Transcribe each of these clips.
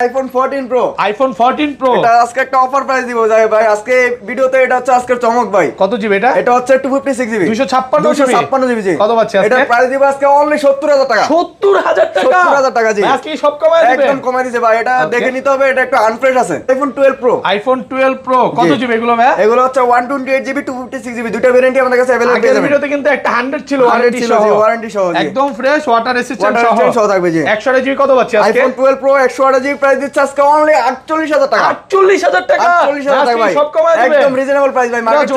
IPhone 14 pro. IPhone 14 pro এটা আজকে একটা অফার প্রাইস দিব ভাই আজকে ভিডিওতে। এটা হচ্ছে আজকের চমক ভাই। কত জিবি এটা? এটা হচ্ছে 256 জিবি 256 জিবি জি। কত পাচ্ছি আজকে? এটা প্রাইস দিব আজকে অনলি 70000 টাকা। 70000 টাকা? 70000 টাকা জি। আজকে সব কমায় দিবেন? একদম কমায় দিয়েছে ভাই। এটা দেখে নিতে হবে, এটা একটু আনফ্রেশ আছে। IPhone 12 pro. আইফোন 12 প্রো কত জিবি এগুলো ভাই? এগুলো হচ্ছে 128 জিবি 256 জিবি দুটো ভেরিয়েন্টই আমাদের কাছে अवेलेबल পেয়ে আগের যাবেন। ভিডিওতে কিন্তু একটা 100 ছিল ওয়ারেন্টি সহ জি। একদম ফ্রেশ ওয়াটার রেসিস্ট্যান্ট সহ থাকবে জি। 100 জিবি কত পাচ্ছি আজকে? আইফোন 12 প্রো 128 জিবি প্রাইস দিচ্ছে আজকে অনলি 48000 টাকা। 48000 টাকা? 48000 টাকা ভাই। সব কমায় দিবেন? একদম রিজনেবল প্রাইস ভাই, market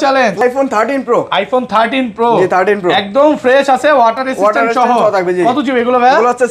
challenge. IPhone 13 pro. IPhone 13 pro জি 13 প্রো একদম ফ্রেশ আছে ওয়াটার রেসিস্ট্যান্ট সহ থাকবে জি। কত জিবি এগুলো ভাই? এগুলো হচ্ছে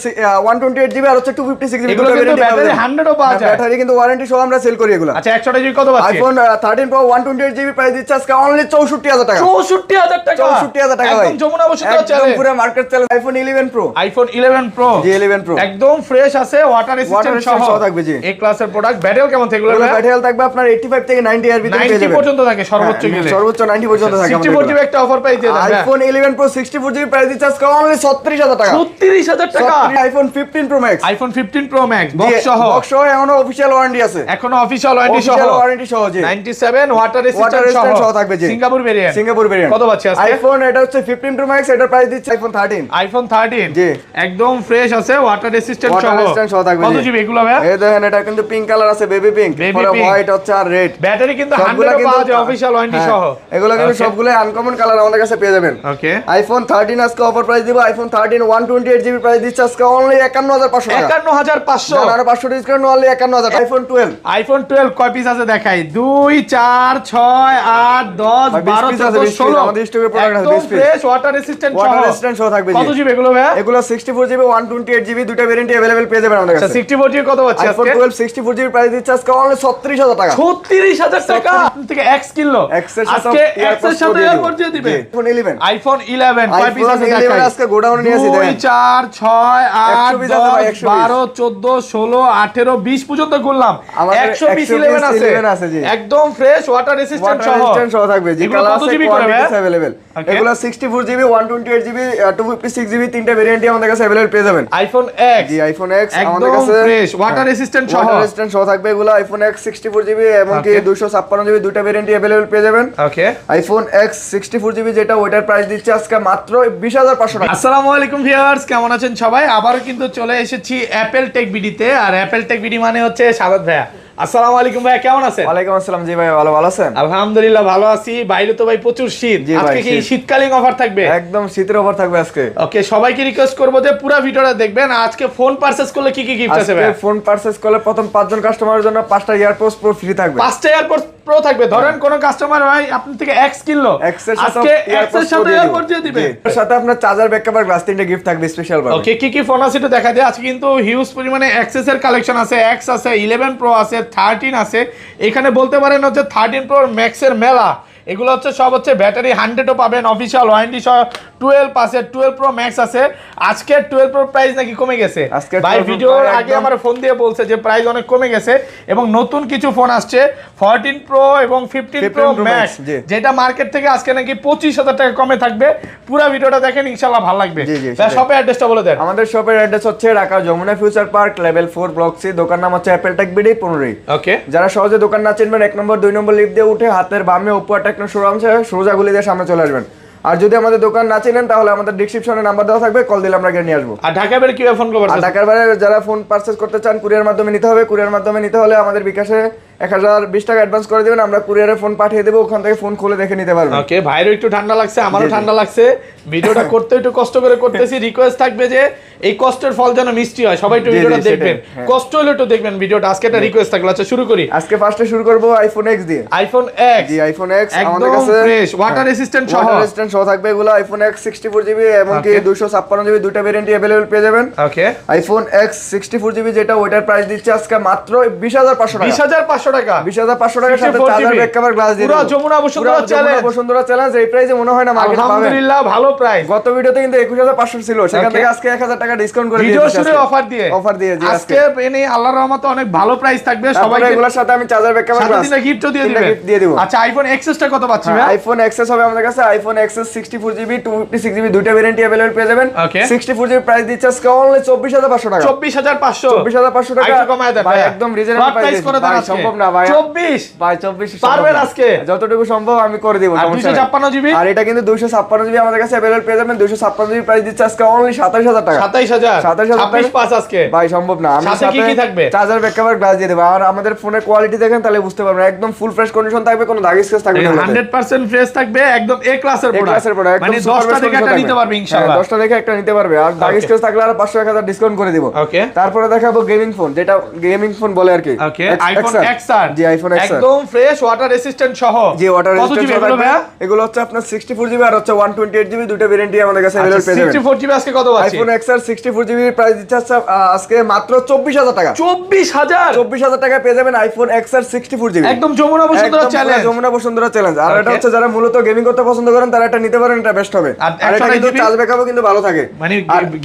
128 জিবি আর হচ্ছে 256 জিবি এগুলো কিন্তু ব্যাটারি 100 ও পাওয়া যায়। ব্যাটারি কিন্তু ওয়ারেন্টি সহ আমরা সেল করি এগুলো। আচ্ছা 100 জিবি কত পাচ্ছি? আইফোন 13 প্রো 128 জিবি প্রাইস দিচ্ছে আজকে অনলি 64000 টাকা। 64000 টাকা? 64000 টাকা ভাই। একদম যমুনা বসুন্ধরা চ্যালেঞ্জ। একদম পুরো market challenge. IPhone 11 pro. IPhone 11 pro জি 11 প্রো একদম ফ্রেশ আছে ওয়াটার রেসিস্ট্যান্ট সহ থাকবে জি। এই ক্লাসের প্রোডাক্ট। ব্যাটারি কেমন থাকে এগুলো? ব্যাটারি থাকবে আপনার 85 থেকে 90 এর ভিতরে পেয়ে 90 যাবেন। পর্যন্ত থাকে সর্বোচ্চ গেলে। সর্বোচ্চ 90 পর্যন্ত থাকে আমাদের। 64 জিবি একটা অফার প্রাইস দিয়ে দেন। আইফোন 11 প্রো 64 জিবি প্রাইস দিচ্ছে আজকে অনলি 36000 টাকা। 36000 টাকা? IPhone 15 pro max. IPhone 15 pro max box সহ। বক্স সহ এখনো অফিশিয়াল ওয়ারেন্টি আছে। এখনো অফিশিয়াল ওয়ারেন্টি সহ। অফিশিয়াল ওয়ারেন্টি সহ জি। 97 ওয়াটার রেসিস্ট্যান্ট সহ থাকবে জি। Singapore variant. সিঙ্গাপুর ভেরিয়েন্ট কত পাচ্ছি আজকে? আইফোন এটা হচ্ছে 15 প্রো ম্যাক্স। এটার প্রাইস দিচ্ছে আইফোন 13। আইফোন 13 জি একদম ফ্রেশ আছে ওয়াটার রেসিস্ট্যান্ট সহ থাকবে কত জিবি এগুলো ভাই? এই দেখেন এটা কিন্তু পিঙ্ক কালার আছে, বেবি পিঙ্ক, পরে হোয়াইট হচ্ছে আর রেড। ব্যাটারি কিন্তু 100 পাওয়া যায় অফিশিয়াল ওয়ারেন্টি সহ। এগুলো কিন্তু সবগুলো আনকমন কালার আমাদের কাছে পেয়ে যাবেন। ওকে আইফোন 13 আজকে অফার প্রাইস দিব। আইফোন 13 128 জিবি প্রাইস দিচ্ছে আজকে অনলি 51500 টাকা। 51500 আর 500 ডিসকাউন্ট অনলি 51000। আইফোন 12। আইফোন 12 কয় পিস আছে দেখাই? 2 4 6 8 10 12 14 16 আমাদের স্টকে প্রোডাক্ট আছে 20 পিস। ফ্রেশ ওয়াটার রেসিস্ট্যান্ট সহ থাকবে জি। কত জিবি এগুলো ভাই? এগুলো 64 জিবি 128 জিবি দুটো ভেরিয়েন্টই अवेलेबल পেয়ে যাবেন আমাদের কাছে। আচ্ছা 64 জিবি কত পাচ্ছি আইফোন আজকে? 12 64 জিবি প্রাইস দিচ্ছে আজকে অনলি 36000 টাকা। 36000 টাকা থেকে X কিনলো আজকে X এর সাথে এয়ারপড দিয়ে দিবে। আইফোন 11। আইফোন 11 কয় পিস আছে দেখাই? আজকে গোডাউনে নিয়ে আসি দেখেন। 2 4 6 8 10 12 14 16 18 20 পর্যন্ত করলাম। 100 পিস 11 আছে একদম ফ্রেশ ওয়াটার রেসিস্ট্যান্ট সহ থাকবে জি। এগুলো কত জিবি করে ভাই? अवेलेबल এগুলো 64 জিবি 128 জিবি 256 জিবি তিনটা ভেরিয়েন্টই আমাদের কাছে अवेलेबल পেয়ে যাবেন। আইফোন X জি আইফোন X আমাদের একদম কাছে ফ্রেশ ওয়াটার রেসিস্ট্যান্ট সহ থাকবে। এগুলো আইফোন X 64 জিবি এবং কি 256 জিবি দুটো ভেরিয়েন্টই अवेलेबल পেয়ে যাবেন। ওকে আইফোন X 64 জিবি যেটা ওইটার প্রাইস দিচ্ছে আজকে মাত্র 20500 টাকা। আসসালামু আলাইকুম ভিউয়ার্স, কেমন আছেন সবাই? আবারো কিন্তু চলে এসেছি অ্যাপেল টেক বিডিতে। আর অ্যাপেল টেক বিডি মানে হচ্ছে সাদাত ভাইয়া। আসসালামু আলাইকুম ভাইয়া, কেমন আছেন? ওয়ালাইকুম আসসালাম জি ভাই, ভালো আছেন? আলহামদুলিল্লাহ ভালো আছি। বাইরে তো ভাই প্রচুর শীত। আজকে কি শীতকালীন অফার থাকবে? একদম শীতের অফার থাকবে আজকে। ওকে, সবাইকে রিকোয়েস্ট করব যে পুরো ভিডিওটা দেখবেন। আজকে ফোন পারচেজ করলে কি কি গিফট আছে ভাই? আজকে ফোন পারচেজ করলে প্রথম 5 জন কাস্টমারের জন্য 5টা এয়ারপোর্টস প্রো ফ্রি থাকবে। 5টা এয়ারপোর্টস প্রো থাকবে। ধরেন কোন কাস্টমার ভাই আপনি থেকে X কিনলো, আজকে X এর সাথে এয়ারপোর্ট দিয়ে দিবে। এর সাথে আপনার চার্জার ব্যাকআপ আর গ্লাস তিনটা গিফট থাকবে স্পেশাল ভাবে। ওকে, কি কি ফোন আছে একটু দেখা যায়। আজকে কিন্তু হিউজ পরিমাণে Access এর কালেকশন আছে। X আছে, 11 প্রো আছে, 13 আছে। এখানে বলতে পারেন হচ্ছে 13 প্রো ম্যাক্স এর মেলা। এগুলো হচ্ছে সব হচ্ছে ব্যাটারি 100ও পাবেন, অফিশিয়াল ওয়ারেন্টি সহ 12 আছে, 12 প্রো ম্যাক্স আছে। আজকে 12 প্রো প্রাইস নাকি কমে গেছে ভাই। ভিডিওর আগে আমার ফোন দিয়ে বলছে যে প্রাইস অনেক কমে গেছে এবং নতুন কিছু ফোন আসছে 14 প্রো এবং 15 প্রো ম্যাক্স, যেটা মার্কেট থেকে আজকে নাকি 25000 টাকা কমে থাকবে। পুরো ভিডিওটা দেখেন, ইনশাআল্লাহ ভালো লাগবে। ভাই শপের অ্যাড্রেসটা বলে দেন। আমাদের শপের অ্যাড্রেস হচ্ছে Dhaka Jamuna future park level 4 block C. দোকান নাম হচ্ছে অ্যাপেল টেক বিডি 15। ওকে, যারা সহজে দোকান না চিনবেন 1 নম্বর 2 নম্বর লিফট দিয়ে উঠে হাতের বামে ওপো টেকনো শোরুম আছে, সোজা গলি দিয়ে সামনে চলে আসবেন। আর যদি আমাদের দোকান না চিনেন তাহলে আমাদের ডেসক্রিপশনে নাম্বার দেওয়া থাকবে, কল দিলে আমরা গিয়ে নিয়ে আসবো। আর ঢাকার বাইরে কিভাবে ফোন করবেন? আর ঢাকার বাইরে যারা ফোন পারচেজ করতে চান কুরিয়ার মাধ্যমে নিতে হবে। কুরিয়ার মাধ্যমে নিতে হলে আমাদের বিকাশে 1020 টাকা অ্যাডভান্স করে দিবেন, আমরা কুরিয়ারে ফোন পাঠিয়ে দেব, ওখান থেকে ফোন খুলে দেখে নিতে পারবেন। ওকে, ভাইরও একটু ঠান্ডা লাগছে, আমারও ঠান্ডা লাগছে। ভিডিওটা করতে একটু কষ্ট করে করতেছি। রিকোয়েস্ট থাকবে যে এই কষ্টের ফল যেন মিষ্টি হয়। সবাই একটু ভিডিওটা দেখবেন, কষ্ট হলে একটু দেখবেন ভিডিওটা। আজকে একটা রিকোয়েস্ট থাকলো। আচ্ছা শুরু করি। আজকে ফার্স্টে শুরু করব আইফোন X দিয়ে। আইফোন X জি আইফোন X আমাদের কাছে ফ্রেশ ওয়াটার রেসিস্ট্যান্ট সহ থাকবে। এগুলো আইফোন X 64 জিবি এবং কি 256 জিবি দুটো ভেরিয়েন্টই अवेलेबल পেয়ে যাবেন। ওকে, আইফোন X 64 জিবি যেটা ওইটার প্রাইস দিচ্ছে আজকে মাত্র 20500 টাকা। 20500 টাকা? 20500 টাকার সাথে চার্জার ব্যাকআপ আর গ্লাস দিয়ে পুরো যমুনা বসুন্ধরা চ্যালেঞ্জ। বসুন্ধরা চ্যালেঞ্জ এই প্রাইসে মনে হয় না মার্কেটে পাবেন। আলহামদুলিল্লাহ ভালো প্রাইস। গত ভিডিওতে কিন্তু 21500 ছিল, সেখান থেকে আজকে 1000 টাকা ডিসকাউন্ট করে দিয়েছি। ভিডিও শুরু অফার দিয়ে জি আজকে এনে আল্লাহর রহমতে অনেক ভালো প্রাইস থাকবে সবাইকে। এগুলোর সাথে আমি চার্জার ব্যাকআপ সাথে দিনে গিফটও দিয়ে দিব। আচ্ছা আইফোন এক্সএস টা কত পাচ্ছি ভাই? আইফোন এক্সএস হবে আমাদের কাছে, আইফোন এক্সএস 64GB 256GB দুইটা ভেরিয়েন্টই अवेलेबल পেয়ে যাবেন। 64GB প্রাইস দিচ্ছে আজকে অনলি 24500 টাকা। 24500 টাকা একটু কমায় দেন ভাই, একদম রিজনেবল প্রাইস করে দেন। ভাই সম্ভব না ভাই, 24 ভাই 24 পারবেন আজকে, যতটুকু সম্ভব আমি করে দিব। 256GB আর এটা কিন্তু 256GB আমাদের কাছে अवेलेबल পেয়ে যাবেন। 256GB প্রাইস দিচ্ছে আজকে অনলি 27000 টাকা। 27000 26 আজকে ভাই সম্ভব না। আমি সাথে কি থাকবে? চার্জার ব্যাকআপ আর গ্লাস দিয়ে দেব। আর আমাদের ফোনের কোয়ালিটি দেখেন তাহলে বুঝতে পারবেন, একদম ফুল ফ্রেশ কন্ডিশন থাকবে, কোনো দাগ স্ক্র্যাচ থাকবে না। 100% ফ্রেশ থাকবে, একদম এ ক্লাসের প্রোডাক্ট। মানে 10টা দেখে একটা নিতে পারবে ইনশাআল্লাহ। 10টা দেখে একটা নিতে পারবে। আর দাগ স্ক্র্যাচ থাকলে আর 500 1000 ডিসকাউন্ট করে দিব। ওকে, তারপরে দেখাবো গেমিং ফোন, যেটা গেমিং ফোন বলে আর কি। ওকে, আইফোন XR। জি আইফোন XR একদম ফ্রেশ ওয়াটার রেসিস্ট্যান্ট সহ। জি ওয়াটার রেসিস্ট্যান্ট সহ ভাই। এগুলো হচ্ছে আপনার 64GB আর হচ্ছে 128GB দুটো ভেরিয়েন্টই আমাদের কাছে अवेलेबल পেয়ে যাবেন। 64GB আজকে কত পাচ্ছি? আইফোন XR 64GB প্রাইস দিচ্ছে আজকে মাত্র 24000 টাকা। 24000 টাকা পেয়ে যাবেন আইফোন XR 64GB। একদম যমুনা বসুন্ধরা চ্যালেঞ্জ। যমুনা বসুন্ধরা চ্যালেঞ্জ। আর এটা হচ্ছে যারা মূলত গেমিং করতে পছন্দ করেন তারা এটা নিতে পারেন, এটা বেস্ট হবে। আর এটা কিন্তু চার্জ ব্যাকআপও কিন্তু ভালো থাকে। মানে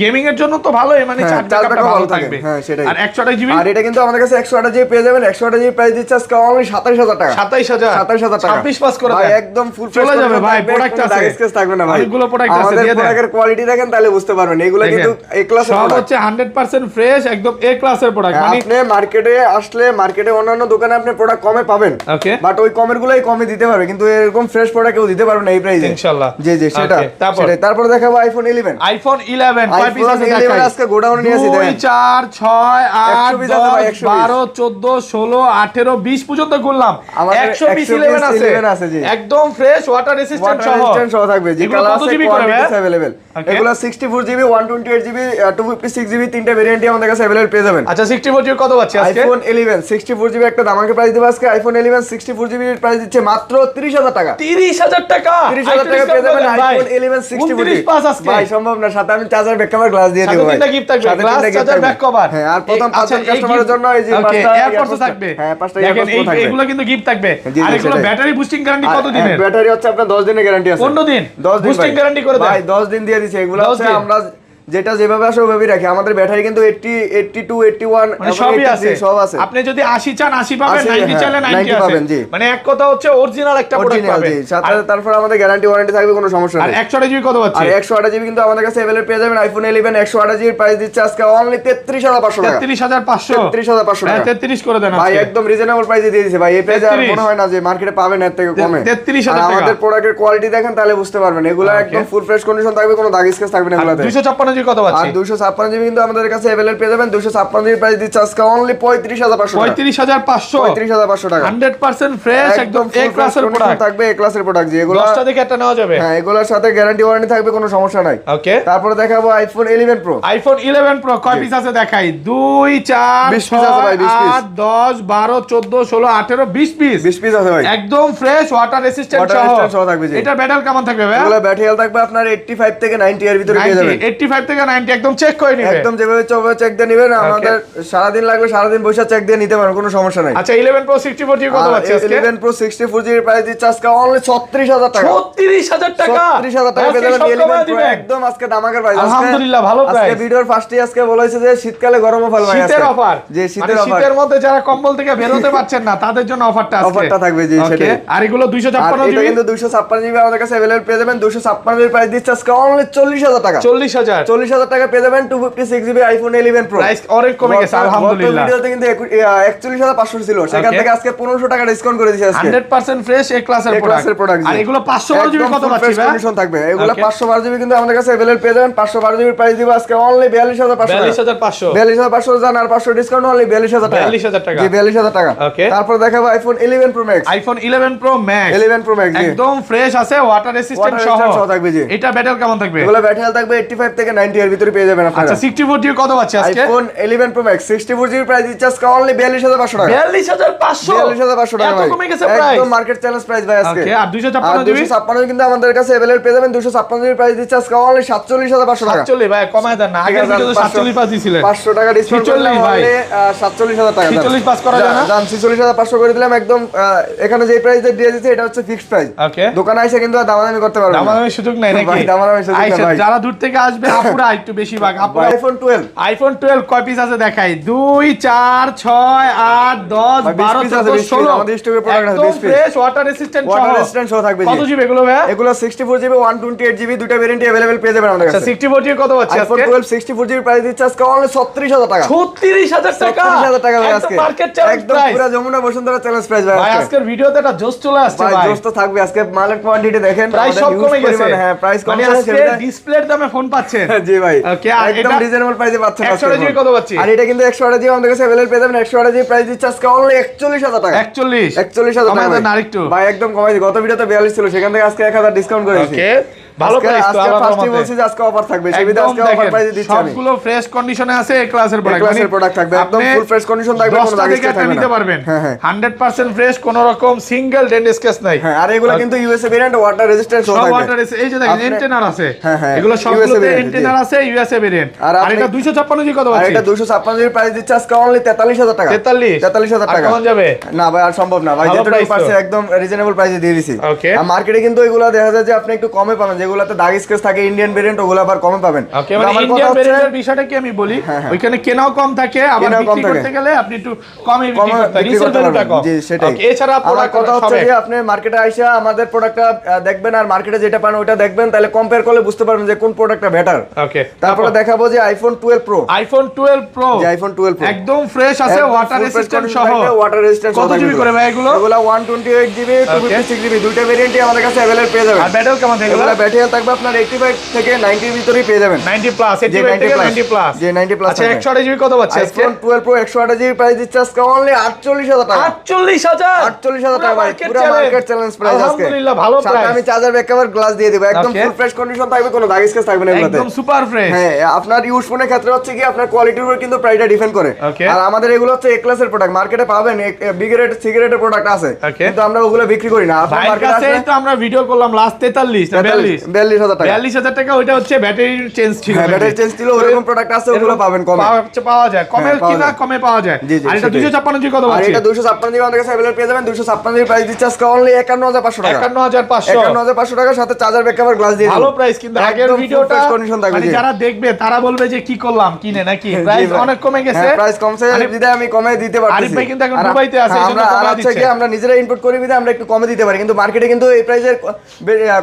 গেমিং এর জন্য তো ভালোই, মানে চার্জ ব্যাকআপ ভালো থাকবে। হ্যাঁ সেটাই। আর 128GB আর এটা কিন্তু আমাদের কাছে 128GB পেয়ে যাবেন। 128GB প্রাইস দিচ্ছে আজকে অনলি 27000 টাকা। 27000 টাকা। 26 পাস করে দেন ভাই, একদম ফুল ফ্রেশ চলে যাবে ভাই। প্রোডাক্ট আছে, স্কেচ থাকবে না ভাই। অনেকগুলো প্রোডাক্ট আছে, আমাদের দিয়ে দেন। প্রোডাক্টের কোয়ালিটি দেখেন তাহলে বুঝতে পারবেন, এগুলো কিন্তু এ ক্লাসের সব প্রোডাক্ট। হচ্ছে 100% ফ্রেশ, একদম এ ক্লাসের প্রোডাক্ট। মানে আপনি মার্কেটে আসলে মার্কেটে অন্যান্য দোকানে আপনি প্রোডাক্ট কমে পাবেন, ওকে, বাট ওই কমের গুলাই কমে দিতে পারবে, কিন্তু এরকম ফ্রেশ প্রোডাক্ট কেউ দিতে পারবে না এই প্রাইসে ইনশাআল্লাহ। জি জি সেটাই। তারপর দেখাবো আইফোন 11। আইফোন 11 কয় পিস আছে দেখাই? আজকে গোডাউনে নিয়ে আসি দেখেন। 2 4 6 8 10 12 14 16 18 20 পর্যন্ত গুনলাম। 100 পিস 11 আছে একদম ফ্রেশ ওয়াটার রেসিস্ট্যান্ট সহ থাকবে। যে কালার আছে কোয়ান্টিটি अवेलेबल। এগুলো 64GB 128GB 256GB তিনটা ভেরিয়েন্টই আমাদের কাছে अवेलेबल পেয়ে যাবেন। আচ্ছা 64GB কত পাচ্ছি আজকে? আইফোন 11 64GB একটা দামাকে প্রাইস দেব আজকে। আইফোন 11 64GB এর প্রাইস দিচ্ছে মাত্র 30000 টাকা। 30000 টাকা 30000 টাকা পেয়ে যাবেন আইফোন 11 64GB। ভাই সম্ভব না, সাথে আমি চার্জার ব্যাক কভার গ্লাস দিয়ে দেব ভাই। সাথে গিফট থাকবে, গ্লাস চার্জার ব্যাক কভার। হ্যাঁ, আর প্রথম 5 জন কাস্টমারের জন্য এই যে পাঁচটা এয়ারপডস থাকবে। হ্যাঁ, পাঁচটা এয়ারপডস এয়ারপডস থাকবে। এগুলো কিন্তু গিফট থাকবে। আর এগুলো ব্যাটারি বুস্টিং গ্যারান্টি কত দিনের? ব্যাটারি হচ্ছে আপনার 10 দিনের গ্যারান্টি আছে। 15 দিন 10 দিন বুস্টিং গ্যারান্টি করে দেন ভাই। 10 দিন দিয়ে দিছে। এগুলো হচ্ছে আমরা যেটা যেভাবে আসে ওইভাবেই রাখি। আমাদের ব্যাটারি কিন্তু 80 82 81 মানে সবই আছে, সব আছে। আপনি যদি 80 চান 80 পাবেন, 90 চাইলে 90 পাবেন জি। মানে এক কথা হচ্ছে অরিজিনাল একটা প্রোডাক্ট পাবেন। সাথে তারপর আমাদের গ্যারান্টি ওয়ারেন্টি থাকবে, কোনো সমস্যা নেই। আর 128GB কত পাচ্ছি? আর 128GB কিন্তু আমাদের কাছে अवेलेबल পেয়ে যাবেন। আইফোন 11 128GB প্রাইস দিচ্ছে আজকে অনলি 33500 টাকা। 33500 33500 টাকা। 33 করে দেন ভাই, আজকে একদম রিজনেবল প্রাইসে দিয়ে দিয়েছে ভাই। এই প্রাইসে আর মনে হয় না যে মার্কেটে পাবেন এর থেকে কমে। 33000 টাকা। আমাদের প্রোডাক্টের কোয়ালিটি দেখেন তাহলে বুঝতে পারবেন, এগুলো একদম ফুল ফ্রেশ কন্ডিশন থাকবে, কোনো দাগ স্ক্র্যাচ থাকবে না এগুলাতে। 256GB কত আর পাচ্ছি? 256GB কিন্তু আমাদের কাছে अवेलेबल পেয়ে যাবেন। 256GB প্রাইস দিচ্ছে আজকে অনলি 35500 টাকা। 35500 35500 টাকা। 100% ফ্রেশ, একদম এ ক্লাসের প্রোডাক্ট থাকবে। এ ক্লাসের প্রোডাক্ট যে এগুলো 10টা দেখে একটা নেওয়া যাবে। হ্যাঁ, এগুলোর সাথে গ্যারান্টি ওয়ারেন্টি থাকবে, কোনো সমস্যা নাই। ওকে, তারপরে দেখাবো আইফোন 11 প্রো। আইফোন 11 প্রো কয় পিস আছে দেখাই? 2 4 20 পিস আছে ভাই, 20 পিস। 8 10 12 14 16 18 20 পিস। 20 পিস আছে ভাই, একদম ফ্রেশ ওয়াটার রেসিস্ট্যান্ট সহ থাকবে জি। এটা ব্যাটারি কেমন থাকবে ভাই? এগুলো ব্যাটারি থাকবে আপনার 85 থেকে 90 এর ভিতরে পেয়ে যাবেন। 85 থেকে 90 একদম চেক করে নিবে। একদম যেভাবে চেক দিয়ে নেবেন। আমাদের সারা দিন লাগবে, সারা দিন বসে চেক দিয়ে নিতে পারেন, কোনো সমস্যা নাই। আচ্ছা 11 প্রো 64GB কত পাচ্ছি আজকে? 11 প্রো 64GB প্রাইস দিচ্ছে আজকে অনলি 36000 টাকা। 36000 টাকা। 36000 টাকা পেয়ে যাবেন 11 প্রো একদম আজকে দামাকের প্রাইস। আলহামদুলিল্লাহ ভালো প্রাইস। আজকে ভিডিওর ফার্স্টে আজকে বলা হয়েছে যে শীতকালে গরম অফার ভাই, শীতের অফার। যে শীতের অফার, শীতের মধ্যে যারা কম্বল থেকে বের হতে পারছেন না তাদের জন্য অফারটা আজকে। অফারটা থাকবে জি সেটাই। আর এগুলো 256GB। এটা কিন্তু 256GB আমাদের কাছে अवेलेबल পেয়ে যাবেন। 256GB প্রাইস দিচ্ছে আজকে অনলি 40000 টাকা। 40000 টাকা পেয়ে যাবেন 256GB আইফোন 11 প্রো। প্রাইস অনেক কমে গেছে আলহামদুলিল্লাহ। গত ভিডিওতে কিন্তু 41500 ছিল, সেখান থেকে আজকে 1500 টাকা ডিসকাউন্ট করে দিয়েছি আজকে। 100% ফ্রেশ এ ক্লাসের প্রোডাক্ট। আর এগুলো 512GB কত পাচ্ছি ভাই? কন্ডিশন থাকবে। এগুলো 512GB কিন্তু আমাদের কাছে अवेलेबल পেয়ে যাবেন। 512GB প্রাইস দিব আজকে অনলি 42500 42500 42500 জান আর 500 ডিসকাউন্ট অনলি 42000 টাকা। 42000 টাকা জি 42000 টাকা। তারপর দেখাবো iPhone 11 pro max. IPhone 11 pro max 11 pro max একদম ফ্রেশ আছে, ওয়াটার রেসিস্ট্যান্ট সহ থাকবে জি। এটা ব্যাটারি কেমন থাকবে? এগুলো ব্যাটারি থাকবে 85 থেকে 90 এর ভিতরে পেয়ে যাবেন আপনারা। আচ্ছা 64 জিবি কত পাচ্ছি আজকে? IPhone 11 Pro Max 64 GB price দিচ্ছে আজকে অনলি 42500 টাকা। 42500 42500 টাকা এত ভাই, কমে গেছে প্রাইস, একদম মার্কেট চ্যালেঞ্জ প্রাইস ভাই আজকে। ওকে আর 256 জিবি 256 কিন্তু আমাদের কাছে अवेलेबल পেয়ে যাবেন। 256 জিবি প্রাইস দিচ্ছে আজকে অনলি 47500 টাকা। 47 ভাই কমায় দেন না, আগের ভিডিওতে 47 পাস দিছিলেন, 500 টাকা ডিসকাউন্ট করলাম অনলি 47000 টাকা। 46 পাস করা যায় না? জান 46500 করে দিলাম একদম। এখানে যে প্রাইস দিয়ে দিয়েছে এটা হচ্ছে ফিক্সড প্রাইস। ওকে দোকানে এসে কিন্তু আর দামাদামি করতে পারবেন না। দামাদামির সুযোগ নাই নাকি? ভাই দামাদামির সুযোগ নাই আইসা, ভাই। যারা দূর থেকে আসবে আপুরা একটু বেশি ভাগ আপুরা। আইফোন 12 আইফোন 12 কয় পিস আছে দেখাই? 2 4 6 8 10 ভাই, 12 20 piece আছে, 14 20 piece, 16 আমাদের স্টকে প্রোডাক্ট আছে 20 piece। ফ্রেশ ওয়াটার রেসিস্ট্যান্ট সহ। ওয়াটার রেজিস্ট্যান্ট সহ থাকবে। কত জিবি এগুলো ভাই? এগুলো 64 জিবি 128 জিবি দুটো ভেরিয়েন্ট अवेलेबल পেয়ে যাবেন আমাদের আচ্ছা কাছে। 64 জিবি কত পাচ্ছি আইফোন আজকে? 12 64 জিবি প্রাইস দিচ্ছে আজকে অনলি 36000 টাকা। 36000 টাকা, 36000 টাকা ভাই আজকে। একদম মার্কেট চ্যালেঞ্জ একদম প্রাইস পুরো যমুনা বসুন্ধরা চ্যালেঞ্জ প্রাইস ভাই ভাই। আজকে। আজকের ভিডিওতে একটা জোশ চলে আসছে ভাই ভাই, জোশ তো থাকবে আজকে। মালের কোয়ান্টিটি দেখেন প্রাইস আমাদের সব huge কমে গেছে। পরিমাণে। হ্যাঁ প্রাইস মানে কমে আজকে গেছে। ডিসপ্লের দামে ফোন পাচ্ছেন। জি ভাই ওকে আর একদম এটা রিজনেবল প্রাইসে পাচ্ছেন আজকে। 128 জিবি কত পাচ্ছি? আর এটা কিন্তু 128 জিবি আমাদের কাছে अवेलेबल পেয়ে যাবেন। 128 জিবি প্রাইস দিচ্ছে আজকে অনলি 41000 টাকা। 41000 টাকা দেন আরেকটু ভাই, একদম কমাই দিই। গত ভিডিওতে 42 ছিল, সেখান থেকে আজকে 1000 ডিসকাউন্ট করেছি। ওকে ভালো প্রাইস তো আজকে আল্লাহর ফার্স্টই রহমতে। বলছি যে আজকে অফার থাকবে, সেই একদম আজকে অফার দেখেন, প্রাইসে দিচ্ছি আমি। সবগুলো ফ্রেশ কন্ডিশনে আছে, এ ক্লাসের প্রোডাক্ট, ক্লাসের প্রোডাক্ট থাকবে, একদম ফুল ফ্রেশ কন্ডিশন থাকবে, কোনো দাগ স্কেচ থাকবে নিতে না। পারবেন। হ্যাঁ হ্যাঁ 100% ফ্রেশ, কোনো রকম সিঙ্গেল ডেন্ট স্কেচ নাই। হ্যাঁ। আর এগুলো কিন্তু ইউএসএ ভেরিয়েন্ট, ওয়াটার রেজিস্ট্যান্ট সব থাকবে। ওয়াটার এই যে দেখেন আপনি- এন্টেনার আছে। হ্যাঁ, হ্যাঁ, এগুলো USA সবগুলোতে variant, এন্টেনার জি। আছে, ইউএসএ ভেরিয়েন্ট। আর আর এটা 256 জি কত আর আছে? এটা 256 জিবি প্রাইস দিচ্ছে আজকে অনলি 43000 টাকা। 43000 টাকা। কেমন যাবে? না ভাই আর সম্ভব না ভাই, ভালো যেটা price তো। পারছে একদম রিজনেবল প্রাইসে দিয়ে দিছি। Okay. আর মার্কেটে কিন্তু এগুলো দেখা যায় যে আপনি একটু কমে পাবেন, যেগুলোতে দাগ স্কেচ থাকে ইন্ডিয়ান ভেরিয়েন্ট, ওগুলো আবার কমে পাবেন। ওকে তো মানে আমার কথা ইন্ডিয়ান হচ্ছে- ভেরিয়েন্টের বিষয়টা কি আমি বলি, হ্যাঁ, হ্যাঁ। ওইখানে কেনাও কম থাকে, আবার কেনাও কম বিক্রি থাকে। করতে গেলে আপনি একটু কমে বিক্রি কমে করতে বিক্রি রিসেল করতে ভ্যালুটা পারবেন। কম। জি, সেটাই। ওকে, এছাড়া আমার প্রোডাক্ট কথা হচ্ছে যে আপনি মার্কেটে আইসা আমাদের প্রোডাক্টটা দেখবেন, আর মার্কেটে যেটা পান ওটা দেখবেন, তাহলে কম্পেয়ার করলে বুঝতে পারবেন যে কোন প্রোডাক্টটা বেটার। ওকে তারপরে দেখাবো যে আইফোন 12 প্রো। আইফোন 12 প্রো, যে আইফোন 12 প্রো একদম ফ্রেশ আছে, ওয়াটার রেসিস্ট্যান্ট সহ। ওয়াটার রেজিস্ট্যান্ট কত জিবি করে ভাই এগুলো? এগুলো 128 জিবি 256 জিবি দুটো ভেরিয়েন্টই আমাদের কাছে अवेलेबल পেয়ে যাবেন। আর ব্যাটারি কেমন থাকে এগুলো? এগুলো ব্যাটারি থাকবে আপনার 85 থেকে 90 এর ভিতরেই পেয়ে যাবেন। 90 প্লাস, যে 85 থেকে 90 প্লাস। যে 90 প্লাস। আচ্ছা 128 জিবি কত পাচ্ছি আজকে? আইফোন 12 প্রো 128 জিবি প্রাইস দিচ্ছে আজকে অনলি 48000 টাকা। 48000 48000 টাকা ভাই, পুরো মার্কেট চ্যালেঞ্জ প্রাইস আজকে। আলহামদুলিল্লাহ ভালো সাথে প্রাইস, আমি চার্জার ব্যাক কভার গ্লাস দিয়ে দেব, একদম Okay. ফুল ফ্রেশ কন্ডিশন থাকবে, কোনো দাগ স্কেচ থাকবে না এগুলোতে। একদম সুপার ফ্রেশ। হ্যাঁ, আপনার ইউজ ফোনের ক্ষেত্রে হচ্ছে কি আপনার কোয়ালিটির উপর কিন্তু প্রাইসটা ডিপেন্ড করে। Okay. আর আমাদের এগুলো হচ্ছে এ ক্লাসের প্রোডাক্ট, মার্কেটে পাবেন বি গ্রেড সি গ্রেডের প্রোডাক্ট আছে, Okay. কিন্তু আমরা ওগুলো বিক্রি করি না। আপনার ভাইয়ের মার্কেটে কাছে আসলে তো আমরা ভিডিও করলাম লাস্ট 43 না 42 42000 টাকা। 42000 টাকা, ওইটা হচ্ছে ব্যাটারি চেঞ্জ ছিল। হ্যাঁ, ব্যাটারি চেঞ্জ ছিল, ওরকম প্রোডাক্ট আছে, ওগুলো পাবেন কমে। পাওয়া যায় কমে হ্যাঁ, পাওয়া কিনা যায়। কমে পাওয়া যায়। জি, জি, আর এটা সেটাই। 256 জি কত আর পাচ্ছি? এটা 256 জিবি আমাদের কাছে अवेलेबल পেয়ে যাবেন। 256 জিবি প্রাইস দিচ্ছে আজকে অনলি 51500 টাকা। 51500 51500 টাকার সাথে চার্জার ব্যাক কভার গ্লাস দিয়ে ভালো দেব। প্রাইস, কিন্তু আগের একদম full ভিডিওটা fresh condition থাকবে, মানে জি। যারা দেখবে তারা বলবে যে কি করলাম কিনে নাকি, প্রাইস ভাই। অনেক কমে গেছে। হ্যাঁ, প্রাইস কমছে আরিফ- বিধায় আমি কমে দিতে পারতেছি। আরিফ ভাই কিন্তু এখন আর দুবাইতে আছে, হ্যাঁ, এই জন্য আমরা কমায় আর হচ্ছে দিচ্ছে। কি আমরা নিজেরা ইম্পোর্ট করি বিধায় আমরা একটু কমে দিতে পারি, কিন্তু মার্কেটে কিন্তু এই প্রাইসের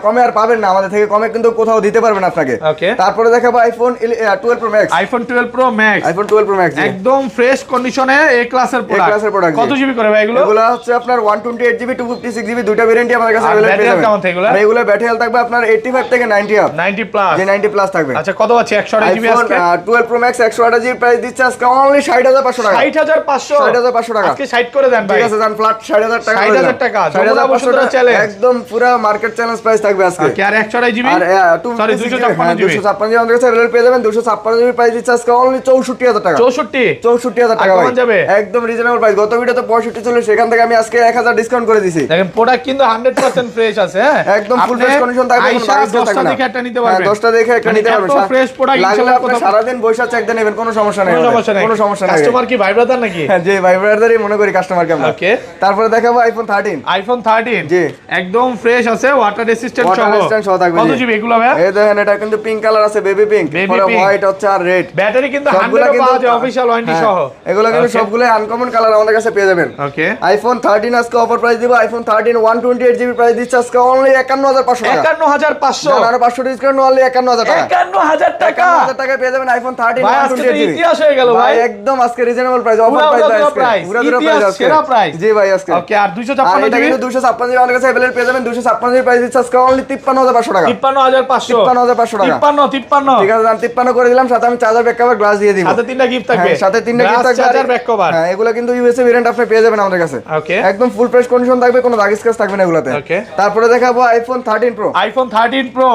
কমে আর পাবেন না, আমাদের থেকে কমে কিন্তু কোথাও দিতে পারবেন আপনাকে। Okay. তারপরে দেখাবো iPhone 12 pro max. IPhone 12 pro max iPhone 12 pro max একদম ফ্রেশ কন্ডিশনে এ ক্লাসের ক্লাসের প্রোডাক্ট। প্রোডাক্ট, কত জিবি করে ভাই এগুলো? এগুলো হচ্ছে আপনার 128 জিবি 256 জিবি দুটো ভেরিয়েন্টই আমাদের কাছে আর अवेलेबल battery পেয়ে যাবেন। কেমন থাকে এগুলো? আর এগুলো ব্যাটারি হেলথ থাকবে আপনার 85 থেকে 90 আপ, 90 প্লাস। যে 90 প্লাস থাকবে। আচ্ছা কত পাচ্ছি? 128 জিবি আইফোন আজকে 12 প্রো ম্যাক্স 128 জিবি প্রাইস দিচ্ছে আজকে অনলি 60500 টাকা। 60500 60500 টাকা। আজকে 60 করে দেন ভাই। ঠিক আছে, জান ফ্ল্যাট 60000 টাকা। 60000 টাকা, 60500 যমুনা টাকা চ্যালেঞ্জ। একদম পুরো মার্কেট চ্যালেঞ্জ প্রাইস থাকবে আজকে। ওকে, আর 128 জিবি আর সরি 256 জিবি 256 জিবি আমাদের কাছে अवेलेबल পেয়ে যাবেন। 256 জিবি প্রাইস দিচ্ছে আজকে অনলি 64000 টাকা। 64 টাকা আর ভাই, কমান যাবে? একদম রিজনেবল প্রাইস। গত ভিডিওতে 65 ছিল, সেখান থেকে আমি আজকে 1000 ডিসকাউন্ট করে দিছি। দেখেন প্রোডাক্ট কিন্তু 100% ফ্রেশ আছে। হ্যাঁ একদম ফুল ফ্রেশ কন্ডিশন থাকবে, কোনো দাগ স্কেচ থাকবে না। 10টা দেখে একটা নিতে হ্যাঁ, পারবেন। 10টা দেখে একটা মানে নিতে এত পারবেন। ফ্রেশ প্রোডাক্ট লাগলে ইনশাআল্লাহ আপনি কোথাও- সারা দিন বসে চেক দিয়ে নেবেন, কোনো সমস্যা নেই, কোনো সমস্যা নাই। কোনো সমস্যা নেই। কাস্টমার কি ভাই ব্রাদার নাকি? হ্যাঁ, জি ভাই ব্রাদারই মনে করি কাস্টমারকে আমরা। ওকে। তারপরে দেখাবো আইফোন 13। আইফোন 13 জি। একদম ফ্রেশ আছে, ওয়াটার রেসিস্ট্যান্ট ওয়াটার রেজিস্ট্যান্ট সহ থাকবে। কত জি। জিবি এগুলো ভাই? এই দেখেন, এটা কিন্তু পিঙ্ক কালার আছে, বেবি পিঙ্ক, Baby পরে pink। হোয়াইট হচ্ছে আর রেড। ব্যাটারি কিন্তু সবগুলা 100 কিন্তু পাওয়া যায় অফিশিয়াল ওয়ারেন্টি সহ। এগুলো কিন্তু Okay. সবগুলো আনকমন কালার আমাদের কাছে পেয়ে যাবেন। ওকে। আইফোন 13 আজকে অফার প্রাইস দিব। আইফোন 13 128 জিবি প্রাইস দিচ্ছে আজকে অনলি 51500 টাকা। 51500 আর 500 ডিসকাউন্ট অনলি 51000 টাকা। 51000 টাকা 51000 টাকায় পেয়ে যাবেন আইফোন 13 ভাই, আজকে তো 128 জিবি। ইতিহাস হয়ে গেল ভাই। একদম আজকে রিজনেবল প্রাইস, অফার পুরা প্রাইস পুরা আজকে price, পুরা ইতিহাস প্রাইস আজকে। সেরা price। জি ভাই আজকে। ওকে, আর আর 256 এটা জিবি কিন্তু 256 জিবি আমাদের কাছে अवेलेबल পেয়ে যাবেন। 256 জিবি প্রাইস দিচ্ছে আজকে অনলি 53500 টাকা। 53,500 53,500 টাকা। 53 ঠিক আছে, 53 করে দিলাম, সাথে আমি চার্জার ব্যাক কভার গ্লাস দিয়ে দিব। সাথে 3টা গিফট থাকবে। হ্যাঁ, সাথে 3টা গিফট থাকবে। Charger back cover. হ্যাঁ, এগুলো কিন্তু ইউএসএ ভেরিয়েন্ট আপনি পেয়ে যাবেন আমাদের কাছে। ওকে। একদম ফুল ফ্রেশ কন্ডিশন থাকবে, কোনো দাগ স্ক্র্যাচ থাকবে না এগুলাতে। ওকে। তারপরে দেখাবো আইফোন 13 প্রো। আইফোন 13 প্রো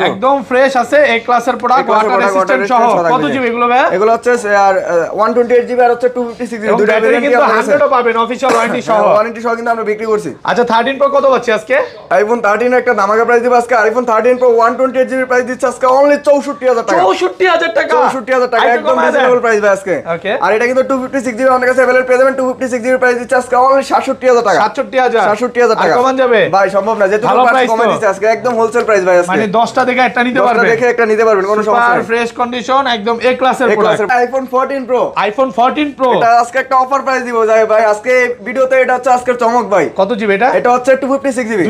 একদম ফ্রেশ আছে, এ ক্লাসের প্রোডাক্ট, ওয়াটার রেজিস্ট্যান্ট সহ। কত জিবি এগুলো ভাই? এগুলো হচ্ছে আর 128 জিবি আর হচ্ছে 256 জিবি, দুটো ব্যাটারি কিন্তু 100 ও পাবেন অফিশিয়াল ওয়ারেন্টি সহ। ওয়ারেন্টি সহ কিন্তু আমরা বিক্রি করছি। আচ্ছা 13 প্রো কত পাচ্ছি আজকে? আইফোন 13 একটা ধামাকা প্রাইস দিব আজকে। আইফোন 13 প্রো 128 জিবি প্রাইস দিচ্ছে আজকে অনলি 64,000 টাকা। 64,000 টাকা। 64,000 টাকা একদম রিজনেবল প্রাইস ভাই আজকে। ওকে। আর এটা কিন্তু 256 জিবি আমাদের কাছে अवेलेबल পেয়ে যাবেন। 256 জিবি প্রাইস দিচ্ছে আজকে অনলি 67,000 টাকা। 67,000 টাকা। কমান যাবে ভাই সম্ভব না, যেহেতু প্রাইস কমে দিচ্ছে আজকে, একদম হোলসেল প্রাইস ভাই আজকে। মানে 10টা দেখে একটা নিতে 10টা পারবেন। দেখে একটা নিতে পারবেন, কোনো সমস্যা নেই। ফ্রেশ কন্ডিশন, একদম এ ক্লাসের product. IPhone 14 pro. IPhone 14 pro এটা আজকে একটা অফার প্রাইস দিব যাই ভাই আজকে ভিডিওতে। এটা হচ্ছে আজকের চমক ভাই। কত জিবি এটা? এটা হচ্ছে 256 জিবি।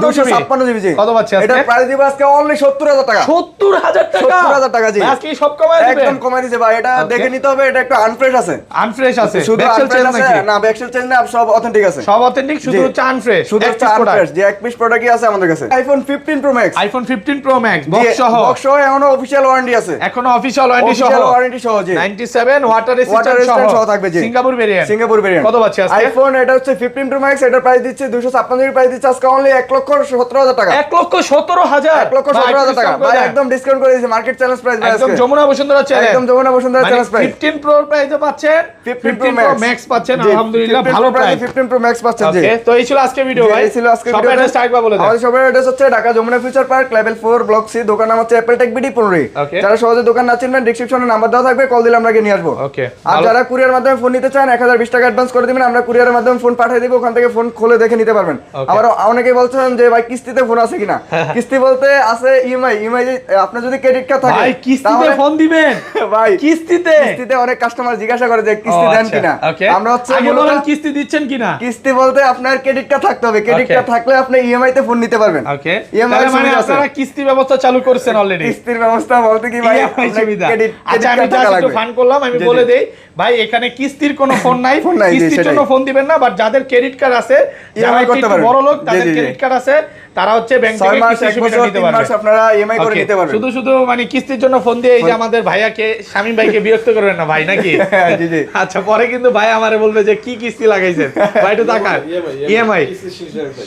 256 জিবি জি। কত পাচ্ছি আজকে? এটা প্রাইস দিব আজকে অনলি 70,000 টাকা। 70,000 টাকা। 70,000 টাকা জি। ভাই আজকে সব কমায় দিবেন। একদম কমায় দিছে ভাই। এটা দেখে নিতে হবে, এটা একটু আনফ্রেশ আছে। আনফ্রেশ আছে। শুধু ব্যাকসেল চেঞ্জ আনফ্রেশ আছে নাকি? না, ব্যাকসেল চেঞ্জ না, সব অথেন্টিক আছে। সব অথেন্টিক, শুধু হচ্ছে আনফ্রেশ। শুধু হচ্ছে আনফ্রেশ যে এক পিস প্রোডাক্টই আছে আমাদের কাছে। IPhone 15 pro max. IPhone 15 pro max box সহ। বক্স সহ এখনো অফিশিয়াল ওয়ারেন্টি আছে। এখনো অফিশিয়াল ওয়ারেন্টি সহ। অফিশিয়াল ওয়ারেন্টি সহ জি। 97 ওয়াটার ওয়াটার রেজিস্ট্যান্ট রেজিস্ট্যান্ট সহ সহ থাকবে জি। Singapore variant. Singapore variant. কত পাচ্ছি আজকে? আইফোন এটা হচ্ছে 15 প্রো ম্যাক্স, এটা প্রাইস দিচ্ছে 256 জিবি প্রাইস দিচ্ছে আজকে অনলি 1,17,000 টাকা। 1,17,000 1,17,000 টাকা ভাই, একদম ডিসকাউন্ট করে দিয়েছে, মার্কেট চ্যালেঞ্জ প্রাইস ভাই একদম আজকে। যমুনা বসুন্ধরা চ্যালেঞ্জ। একদম Jamuna Bashundhara challenge price. 15 pro প্রাইসে পাচ্ছেন, 15 প্রো ম্যাক্স পাচ্ছেন, আলহামদুলিল্লাহ ভালো প্রাইস। 15 প্রো ম্যাক্স পাচ্ছেন জি। ওকে, তো এই ছিল আজকে ভিডিও ভাই। এই ছিল আজকে সব ভিডিও। অ্যাড্রেস একবার বলে দেন। আমাদের সবার অ্যাড্রেস হচ্ছে Dhaka Jamuna future park level 4 block C, দোকান নাম হচ্ছে অ্যাপল টেক বিডি 15। Okay. যারা সহজে দোকান না চিনবেন ডেসক্রিপশনে নাম্বার দেওয়া থাকবে, কল দিলে আমরা গিয়ে নিয়ে আসবো। ওকে। আর যারা কুরিয়ার মাধ্যমে ফোন নিতে চান 1020 টাকা অ্যাডভান্স করে দিবেন, আমরা কুরিয়ারের মাধ্যমে ফোন পাঠিয়ে দিব, ওখান থেকে ফোন খুলে দেখে নিতে পারবেন। Okay. আবার অনেকেই বলছেন যে ভাই কিস্তিতে ফোন আছে কিনা। কিস্তি বলতে আছে ইএমআই যে আপনার যদি ক্রেডিট কার্ড থাকে ভাই কিস্তিতে তাহলে- ফোন দিবেন? ভাই কিস্তিতে অনেক কাস্টমার জিজ্ঞাসা করে যে কিস্তি দেন কিনা। ওকে, আমরা হচ্ছে আগে মূলত বলেন কিস্তি দিচ্ছেন কিনা। কিস্তি বলতে আপনার ক্রেডিট কার্ড থাকতে হবে, ক্রেডিট Okay. কার্ড থাকলে আপনি ইএমআই তে ফোন নিতে পারবেন। ওকে, EMI তার মানে সুবিধা আছে। আপনারা কিস্তি ব্যবস্থা চালু করেছেন অলরেডি। কিস্তির ব্যবস্থা বলতে কি ভাই EMI আপনার সুবিধা। ক্রেডিট আচ্ছা আমি কার্ড জাস্ট থাকা একটু লাগবে। ফান করলাম, আমি জি, বলে জি। দেই ভাই এখানে কিস্তির কোনো ফোন নাই, ফোন নাই, জি, কিস্তির জন্য সেটাই। ফোন দিবেন না, বাট যাদের ক্রেডিট কার্ড আছে, যারা EMI একটু করতে পারবেন। বড় লোক জি, তাদের জি, জি। ক্রেডিট কার্ড আছে, তারা হচ্ছে ব্যাংক 6 থেকে মাস কিস্তি 1 সুবিধা বছর নিতে 3 মাস পারবে। আপনারা ইএমআই করে Okay, নিতে পারবেন। শুধু মানে কিস্তির জন্য ফোন দিয়ে এই যে আমাদের ভাইয়াকে, শামীম ভাইকে বিরক্ত করবেন না ভাই নাকি? জি, জি। আচ্ছা পরে কিন্তু ভাই আমারে বলবে যে কি কিস্তি লাগাইছেন ভাই, একটু তাকান। ইএমআই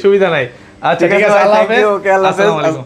সুবিধা নাই। আচ্ছা ঠিক আছে, ভাই, আল্লাহ thank you, হাফেজ। okay, আল্লাহ হাফেজ। আসসালামু আলাইকুম।